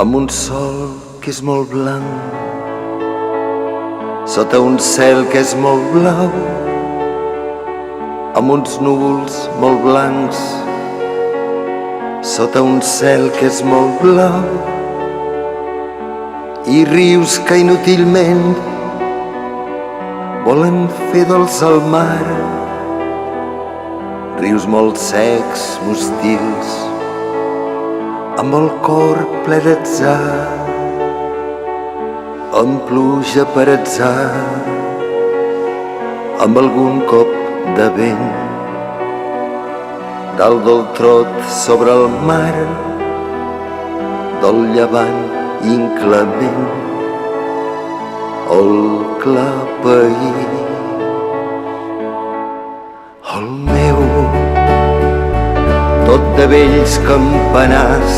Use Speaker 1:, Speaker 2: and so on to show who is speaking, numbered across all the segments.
Speaker 1: amb un sol que és molt blanc, sota un cel que és molt blau, amb uns núvols molt blancs, sota un cel que és molt blau, i rius que inútilment volen fer dolç al mar, rius molt secs, mostils, amb el cor ple d'atzar, amb pluja per atzar, amb algun cop de vent, dalt del trot sobre el mar, del llevant inclement, el clapeït. El meu, tot de vells campanars,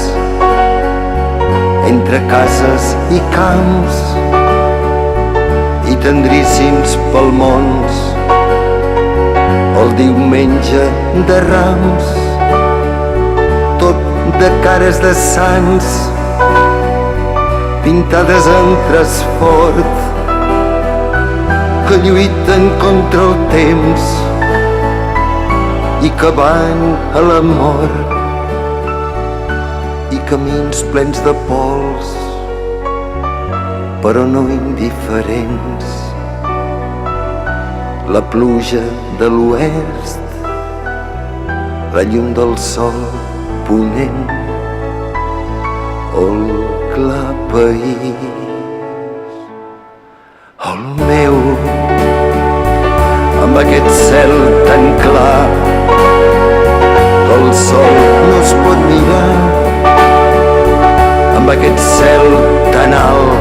Speaker 1: entre cases i camps, i tendríssims palmons, el diumenge de Rams, tot de cares de sants, pintades en trasfort, que lluiten contra el temps i que van a la mort, i camins plens de pols, però no indiferents. La pluja de l'oest, la llum del sol ponent, el clapeït. El meu, amb aquest cel tan clar, que el sol no es pot mirar, amb aquest cel tan alt,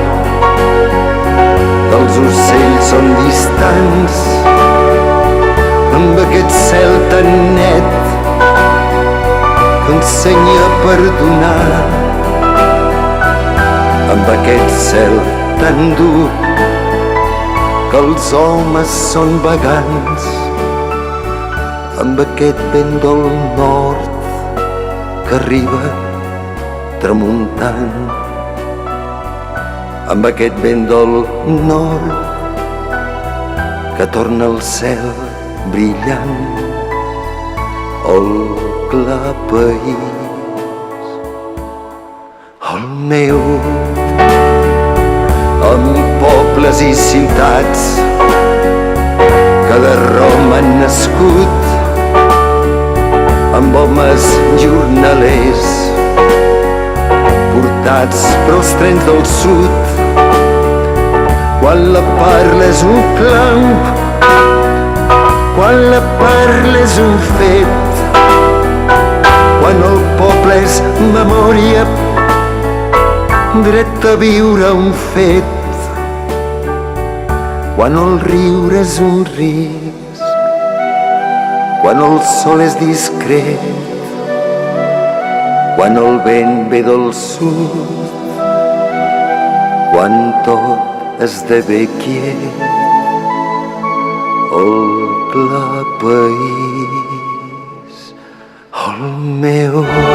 Speaker 1: que els ocells són distants, amb aquest cel tan net, que ensenya a perdonar, amb aquest cel tan dur, que els homes són vagants, amb aquest vent del nord que arriba tramuntant, amb aquest vent del nord que torna al cel brillant, el clapeït. El meu, amb pobles i ciutats que de Roma han nascut, amb homes jornalers portats pels trens del sud. Quan la parla és un clam, quan la parla és un fet, quan el poble és memòria, dret a viure un fet, quan el riure és un risc, quan el sol és discret, quan el vent ve del sud, quan tot esdevé quiet, el clapeït, el meu.